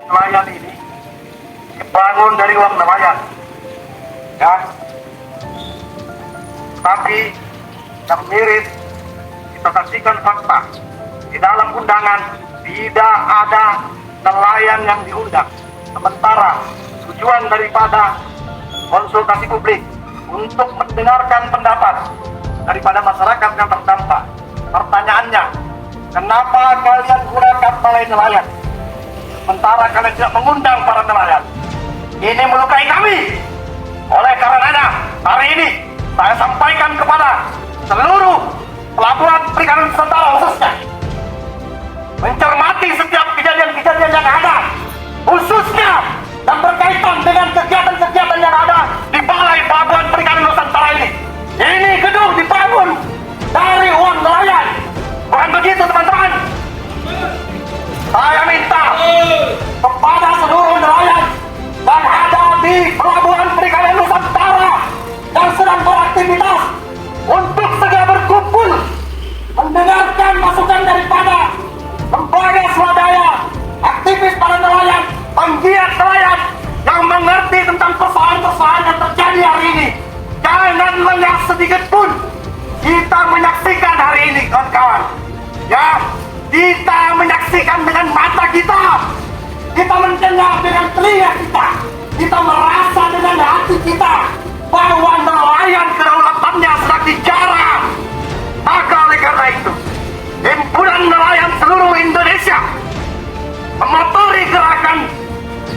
nelayan ini dibangun dari uang nelayan, ya. Tapi yang miris, kita saksikan fakta di dalam undangan tidak ada nelayan yang diundang. Sementara tujuan daripada konsultasi publik untuk mendengarkan pendapat daripada masyarakat yang terdampak. Pertanyaannya, kenapa kalian gunakan balai nelayan sementara kalian tidak mengundang para nelayan? Ini melukai kami. Oleh karenanya, hari ini saya sampaikan kepada seluruh pelabuhan perikanan Nusantara khususnya, mencermati setiap kejadian-kejadian yang ada, khususnya yang berkaitan dengan kegiatan-kegiatan yang ada di Balai Pelabuhan Perikanan Nusantara ini. Ini gedung dibangun dari uang nelayan. Bukan begitu, teman-teman? Saya minta kepada seluruh nelayan yang ada di Pelabuhan Perikanan Nusantara yang sedang beraktivitas untuk segera berkumpul mendengarkan masukan daripada lembaga swadaya, aktivis para nelayan, penggiat nelayan yang mengerti tentang persoalan-persoalan yang terjadi hari ini. Jangan lengah sedikit pun kita menyaksikan hari ini, kawan-kawan. Ya, kita menyaksikan dengan mata kita, kita mendengar dengan telinga kita merasa dengan hati kita bahwa nelayan kedaulatannya sedang dijarah. Maka oleh karena itu, himpunan nelayan seluruh Indonesia memotori gerakan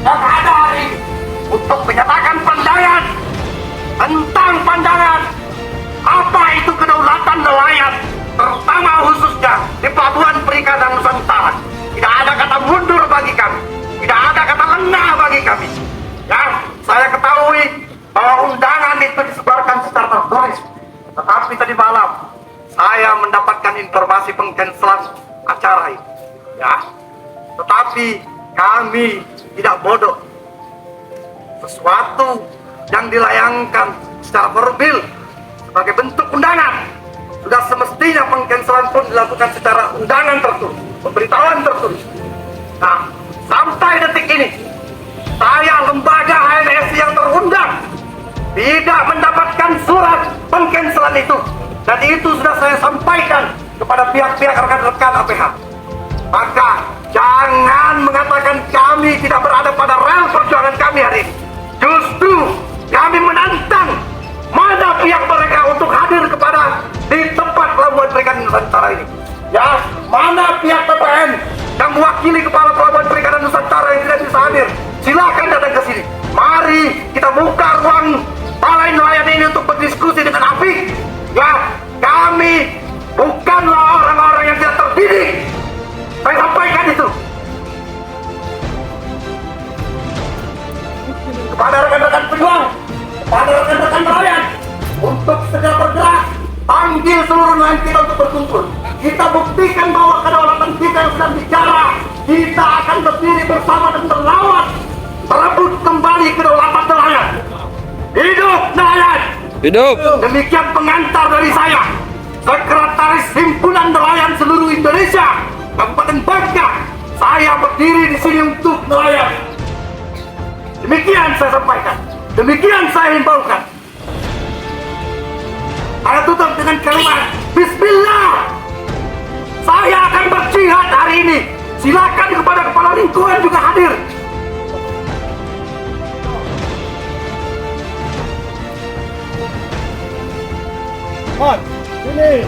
yang ada hari ini untuk menyatakan pandangan tentang pandangan apa itu kedaulatan nelayan, terutama khususnya di Pelabuhan Perikanan Nusantara. Tidak ada kata mundur bagi kami, tidak ada kata lengah bagi kami. Ya, saya ketahui bahwa undangan itu disebarkan secara tertulis, tetapi tadi malam saya mendapatkan informasi pengcancelan acara ini. Ya, tetapi kami tidak bodoh. Sesuatu yang dilayangkan secara formal sebagai bentuk undangan, sudah semestinya pengcancelan pun dilakukan secara undangan tertulis, pemberitahuan tertulis. Nah, sampai detik ini saya lembaga HMSI yang terundang tidak mendapatkan surat pengcancelan itu, dan itu sudah saya sampaikan kepada pihak-pihak rekan-rekan APH. Maka jangan mengatakan kami tidak berada pada rel perjuangan kami hari ini. Justru kami menantang mana pihak mereka untuk hadir kepada di tempat Pelabuhan Perikanan Nusantara ini. Ya, mana pihak PPN yang mewakili Kepala Pelabuhan Perikanan Nusantara yang tidak bisa hadir? Silakan datang ke sini. Mari kita buka ruang balai nelayan ini untuk berdiskusi dengan apik. Ya, kami bukanlah orang-orang yang tidak terdidik. Saya sampaikan itu kepada rekan-rekan pejuang, kepada rekan-rekan nelayan untuk segera bergerak. Panggil seluruh nelayan kita untuk berkumpul. Kita buktikan bahwa kedaulatan kita yang sedang bicara. Kita akan berdiri bersama dan berlawan merebut kembali kedaulatan nelayan. Hidup nelayan! Hidup! Demikian pengantar dari saya, Sekretaris Himpunan Nelayan seluruh Indonesia, Kabupaten Bangka. Saya berdiri di sini untuk nelayan. Demikian saya sampaikan, demikian saya himbaukan. Saya tutup dengan kalimat Bismillah. Saya akan berjihad hari ini. Silakan kepada kepala lingkungan juga hadir. Sini.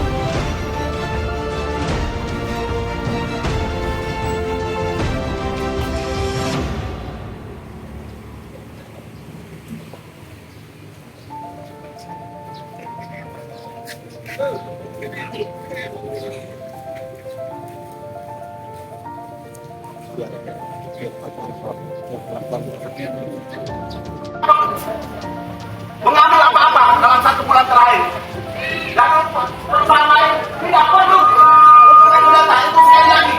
Mengambil apa-apa dalam 1 bulan terakhir. Dan bersama tidak perlu untuk mendata itu sekali lagi.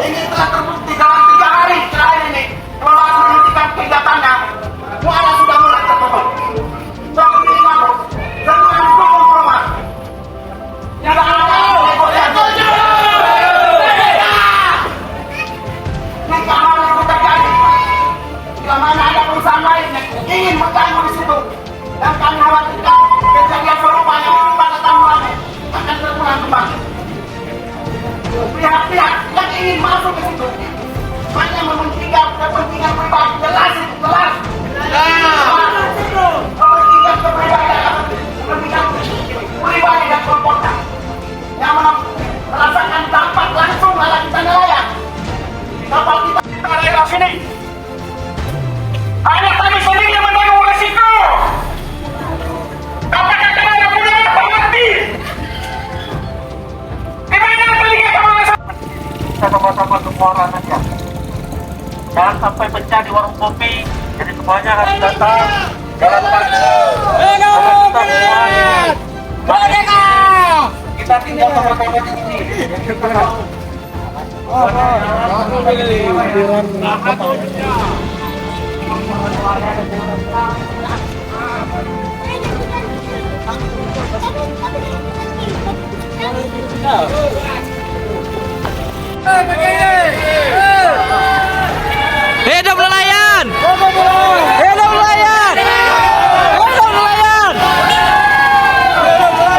Ini telah terbukti dalam 3 hari terakhir ini. Telah menghentikan kegiatannya. Muara sudah mulai tertutup. Seperti ini mabuk. Dengan kompromi. Yang ada ingin mengganggu di situ. Dan kami khawatirkan kejadian serupa yang pada tahun lalu akan terulang kembali. Pihak-pihak yang ingin masuk ke situ hanya mementingkan kepentingan pribadi. Jelas itu, jelas. Kepentingan kepentingan pribadi dan kelompoknya yang merasakan dampak langsung ala kita nelayan. Kapal kita di daerah sini hanya kami sendiri yang menanggung resiko. Apakah kalian punya apa mati? Di mana telinga kamu? Kita sama-sama semua orang saja. Jangan sampai pecah di warung kopi. Jadi semuanya harus datang dalam Merdeka! Kita tinggal sama-sama di sini. Hidup nelayan! Hidup nelayan! Hidup nelayan!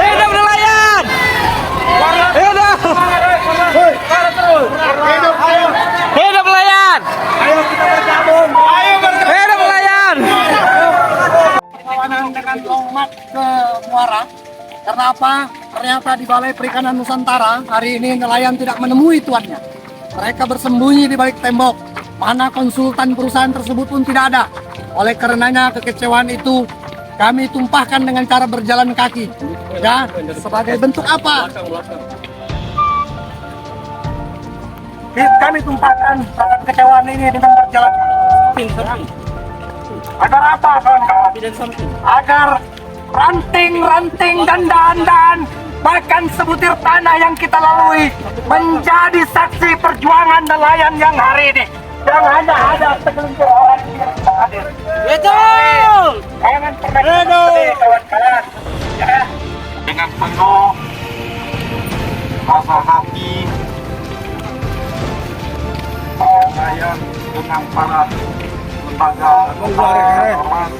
Hidup nelayan! Hidup nelayan! Ayo kita bergabung. Ayo bergabung. Hidup nelayan! Perlawanan dengan Longmat ke Muara. Karena apa? Ternyata di Balai Perikanan Nusantara hari ini nelayan tidak menemui tuannya. Mereka bersembunyi di balik tembok. Mana konsultan perusahaan tersebut pun tidak ada. Oleh karenanya kekecewaan itu kami tumpahkan dengan cara berjalan kaki. Ya, sebagai bentuk apa? Kami tumpahkan rasa kekecewaan ini dengan berjalan kaki. Agar apa, kawan-kawan? Agar ranting-ranting dan dahan-dahan, bahkan sebutir tanah yang kita lalui menjadi saksi perjuangan nelayan yang hari ini. Yang hanya ada segelintir orang yang hadir. Betul! Jangan pernah sedih, kawan-kawan. Ya, dengan penuh rasa hati, nelayan dengan para lembaga ormas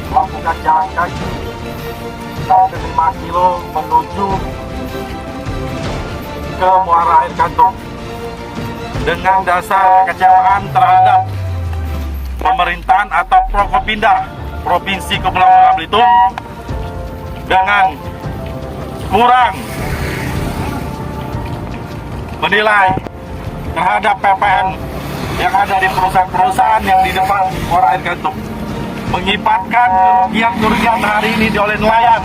melakukan jalan kaki 5 kilo menuju ke Muara Air Gantung dengan dasar kekecewaan terhadap pemerintahan atau Prokopinda Provinsi Kepulauan Bangka Belitung dengan kurang menilai terhadap PPN yang ada di perusahaan-perusahaan yang di depan Muara Air Gantung, mengibatkan kerugian hari ini oleh nelayan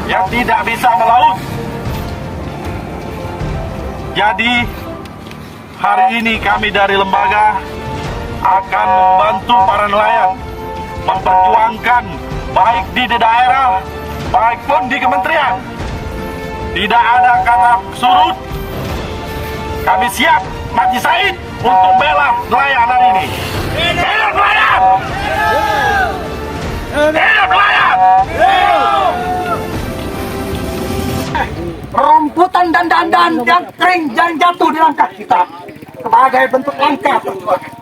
yang tidak bisa melaut. Jadi hari ini kami dari lembaga akan membantu para nelayan memperjuangkan baik di daerah baik pun di kementerian. Tidak ada kata surut. Kami siap mati syahid untuk bela nelayan hari ini. Hidup nelayan! Hidup nelayan! Rumputan dan dandan yang kering yang jatuh di langkah kita sebagai bentuk langkah perjuangan.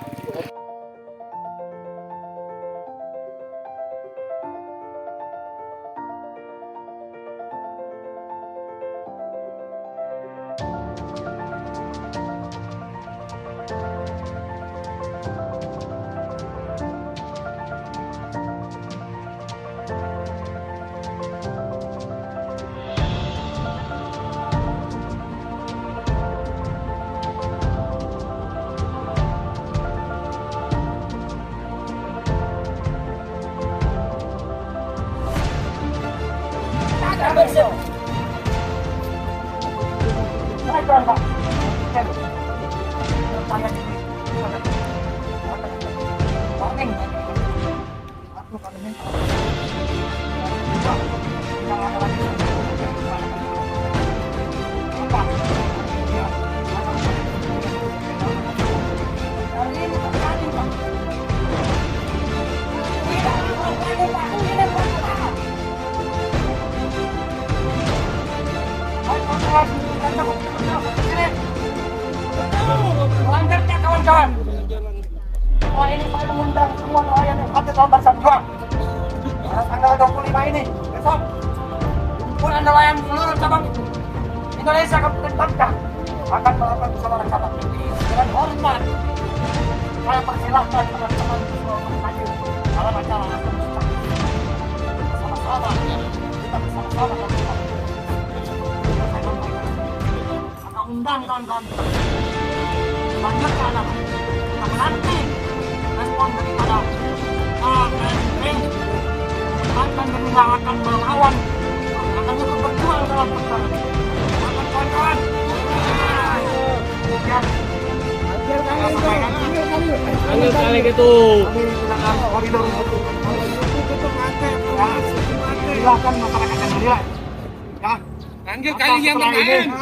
Selanjutnya kawan-kawan, ini saya mengundang semua nelayan yang hadir Persatuan Bangsa Berjuang. Pada tanggal 25 ini, besok, kumpulan nelayan seluruh cabang Indonesia Kabupaten Bangka akan melakukan musyawarah. Dengan hormat, saya persilahkan teman-teman semua maju dalam acara bersama-sama. Kita bersama-sama maka undang kawan-kawan lanjutkan kita menanti respon daripada ANP akan akan melawan, akan ikut berjuang dalam pertarungan ini. Akan kawan-kawan. Ambil kali gitu. Silakan masyarakat yang menilai. Ya. Panggil kali yang lain.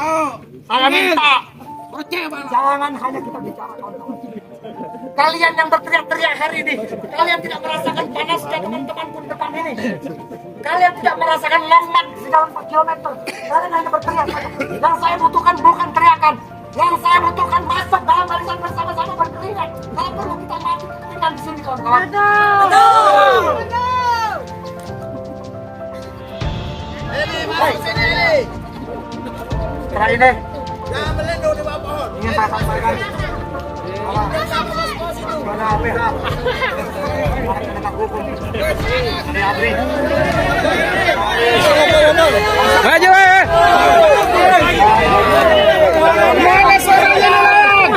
Saya minta jangan hanya kita bicara. Kalian yang berteriak-teriak hari ini, kalian tidak merasakan panasnya teman-teman pun depan ini. Kalian tidak merasakan long march sekitar 4 km. Kalian hanya berteriak. Yang saya butuhkan bukan teriakan. Yang saya butuhkan masuk dalam barisan bersama-sama berkeringat. Kalau perlu kita mati dengan di sini kawan-kawan. Betul. Setelah ini Jangan melindungi di bawah pohon. ingin saya sampaikan bahwa kepada pihak penegak hukum dari ABRI Maju Mana suaranya nelayan?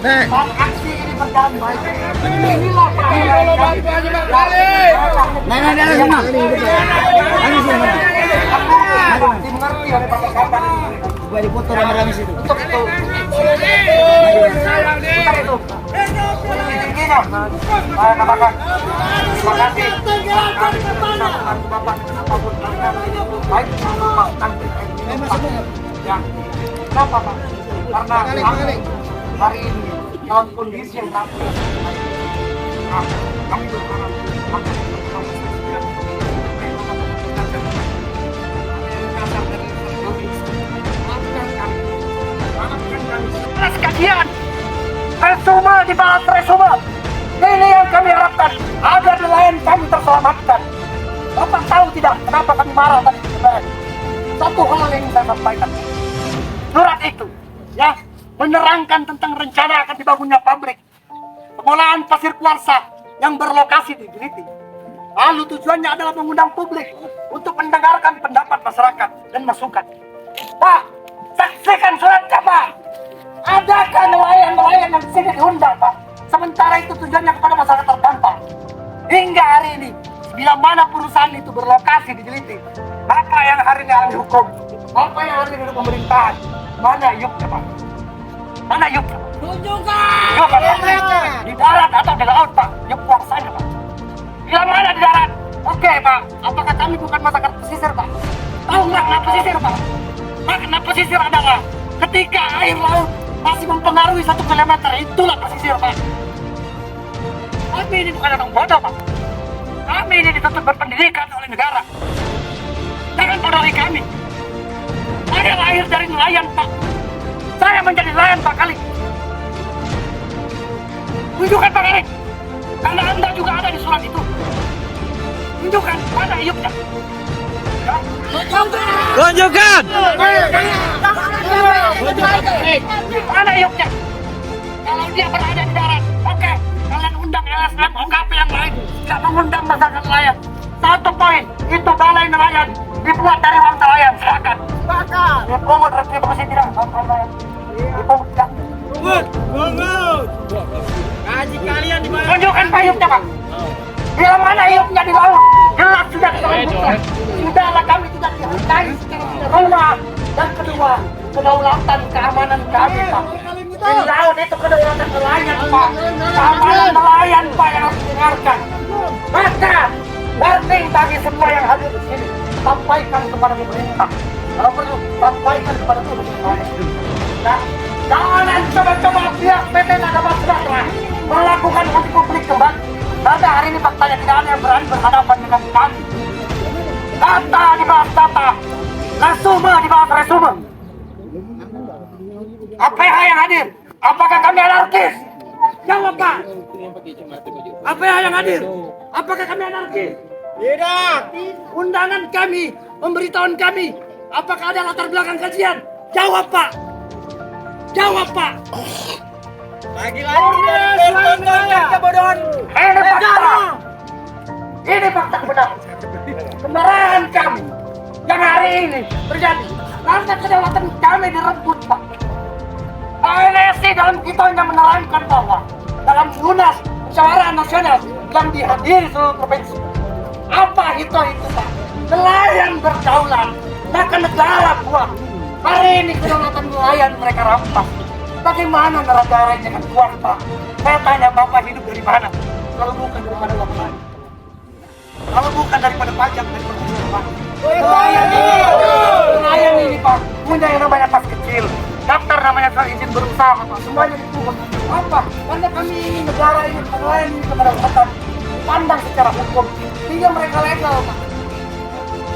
aksi ini berjalan baik. Inilah dimengerti oleh Bapak Kapan. Gua dipoto rame-rame situ. Untuk itu. Tingginya, saya katakan terima kasih. Bapak apapun baik Pak nanti ya. Kenapa Pak? Karena hari ini dalam kondisi yang rapuh. Nah, kami berharap kajian resume di bawah resume ini yang kami harapkan agar nelayan kami terselamatkan. Bapak tahu tidak kenapa kami marah tadi di DPR? Satu hal yang ingin saya sampaikan, surat itu ya menerangkan tentang rencana akan dibangunnya pabrik pengolahan pasir kuarsa yang berlokasi di Giliti. Lalu tujuannya adalah mengundang publik untuk mendengarkan pendapat masyarakat dan masukan. Pak, saksikan suratnya Pak. Adakah nelayan-nelayan yang di sini diundang Pak? Sementara itu tujuannya kepada masyarakat terdampak. Hingga hari ini, bila mana perusahaan itu berlokasi di Giliti, Bapak yang hari ini ahli hukum, Bapak yang hari ini di pemerintahan, mana yuknya Pak? Mana yuknya? Tunjukkan. Yuk Pak, di darat atau di laut Pak? Yuk kuasanya Pak. Bila mana di darat? Oke Pak, apakah kami bukan masyarakat pesisir Pak? Tahu nggak makna pesisir Pak? Makna pesisir adalah ketika air laut masih mempengaruhi 1 km, itulah pesisir Pak. Kami ini bukan orang bodoh Pak. Kami ini dituntut berpendidikan oleh negara. Jangan bodohi kami. Saya lahir dari nelayan Pak. Saya menjadi nelayan Pak kali. Tunjukkan Pak Erik. Karena Anda juga ada di surat itu. Tunjukkan mana iupnya. Ya. Tunjukkan. Mana iupnya? Kalau dia berada di darat, oke. Kalian undang LSM, OKP yang lain. Tidak mengundang masyarakat nelayan. Satu poin, itu balai nelayan dibuat dari uang nelayan. Silakan. Dipungut retribusi tidak, kawan-kawan nelayan. Dipungut tidak. Gaji kalian di mana? Tunjukkan Pak iupnya Pak. Bila mana iupnya di laut, jelas sudah kita sudahlah kami tidak dihargai secara rumah. Dan kedua, kedaulatan keamanan kami Pak. Di laut itu kedaulatan nelayan Pak. Keamanan nelayan Pak yang harus didengarkan. Maka warning bagi semua yang hadir di sini. sampaikan kepada pemerintah. Kalau perlu, sampaikan kepada turun. Nah, jangan coba-coba pihak PT Nagamas Sejahtera melakukan uji publik kembali. Karena hari ini faktanya tidak ada yang berani berhadapan dengan kami. Data dibahas data, resume dibahas resume. APH yang hadir, apakah kami anarkis? Jawab Pak. APH yang hadir, apakah kami anarkis? Tidak. Undangan kami, pemberitahuan kami, apakah ada latar belakang kajian? Jawab Pak. Jawab Pak. Lagi-lagi dari kebodohan. Ini fakta. Ini fakta benar. Kemarahan kami yang hari ini terjadi karena kedaulatan kami direbut Pak. ANSI dalam kitanya menerangkan bahwa dalam Munas Musyawarah Nasional yang dihadiri seluruh provinsi, apa itu Pak? Nelayan berdaulat, maka negara kuat. Hari ini kedaulatan nelayan mereka rampas. Bagaimana negara jangan kuat Pak? Saya tanya Bapak hidup dari mana? Kalau bukan daripada uang lain. Kalau bukan daripada pajak dari Pak. Nelayan ini Pak, punya yang namanya pas kecil, daftar namanya surat izin berusaha Pak, semuanya dibuat. Apa? Karena kami ini negara ini, nelayan ini kedaulatan, pandang secara hukum, sehingga mereka legal Pak.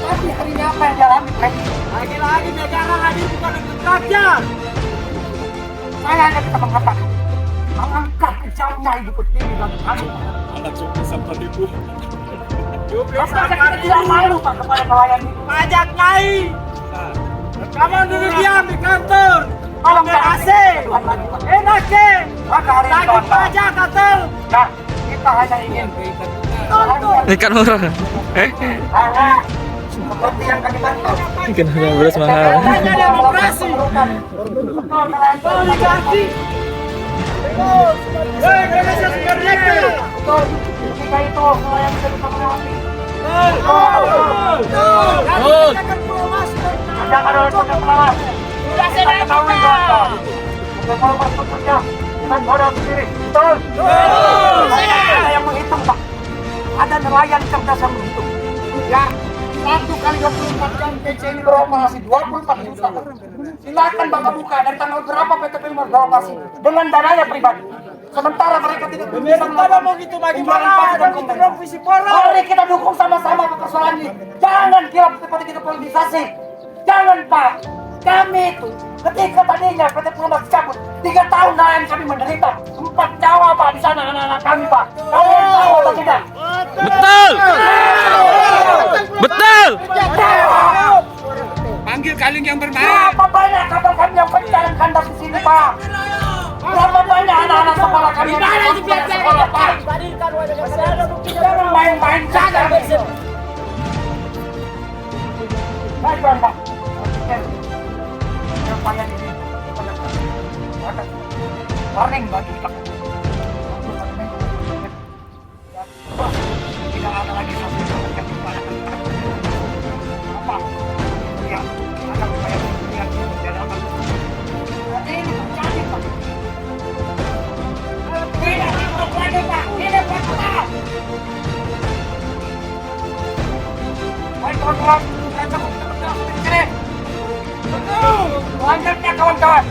Tapi hari ini apa yang dialami mereka? Lagi-lagi negara hadir bukan untuk rakyat. Saya hanya bisa mengatakan, alangkah kejamnya hidup pertiwi bagi kami. Anak suku seperti itu. Apakah kita tidak malu Pak kepada nelayan ini? Pajak naik. Kamu dulu diam di kantor. Tolong Pakai jangan AC. Tuhan lagi Pak. Enak ke? Maka hari ini Tagih kawan-kawan, pajak kantor. nah, kita hanya ingin Ikan murah. hanya seperti yang kami bantu. Ikan beras mahal. Hanya demokrasi. Oligarki. Indonesia merdeka. Betul, ketika itu nelayan bisa bisa melewati. Jangan ada yang melawan. Sudah Kita ketahui kawan-kawan. Kita mau bekerja dengan modal sendiri. Betul. Ada yang menghitung Pak. Ada nelayan cerdas yang menghitung. Ya, 1 kali 24 jam PC ini beroperasi 24 juta. Silakan Bapak buka dari tanggal berapa PT Pemda beroperasi dengan dananya pribadi. Sementara mereka tidak bisa Mau gitu bagaimana? Dan itu dong visi poros. Mari kita dukung sama-sama persoalan ini. Jangan kira seperti kita politisasi. Jangan Pak. Kami itu ketika tadinya PT Pemda cabut 3 tahun nelayan kami menderita. 4 nyawa Pak di sana anak-anak kami Pak. Kalian tahu atau tidak? Betul. Betul. Panggil kaling yang bermain. Berapa banyak kapal kami yang pecah dan kandas di sini Pak? Berapa banyak anak-anak sekolah kami yang tidak sekolah Pak? Jangan main-main saja. Baik Pak. Upaya ini warning bagi kita. Tidak ada lagi satu yang diupayakan. Apa? Ya, ada upaya yang dijalankan. Ini terjadi Pak. Tidak ikut lagi Pak. Ini fakta. Baik kawan-kawan, kita cukup di sini. Selanjutnya kawan-kawan,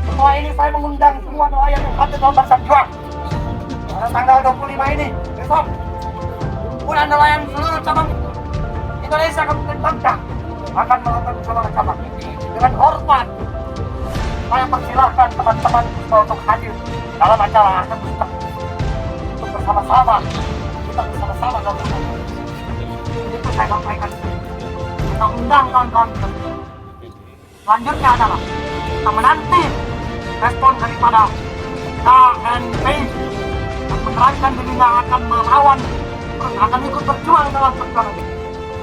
setelah ini saya mengundang semua nelayan yang hadir dalam Barsam Juang. Pada tanggal 25 ini, besok, kumpulan nelayan seluruh cabang Indonesia Kabupaten Bangka akan melakukan musyawarah cabang dengan hormat. Saya persilahkan teman-teman untuk hadir dalam acara Akan Mustaq untuk bersama-sama kita bersama-sama dalam itu saya sampaikan. Kita undang kawan-kawan. Selanjutnya adalah kita menanti respon daripada KNP yang menerangkan dirinya akan melawan, akan ikut berjuang dalam perjuangan ini.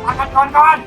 Akan kawan-kawan.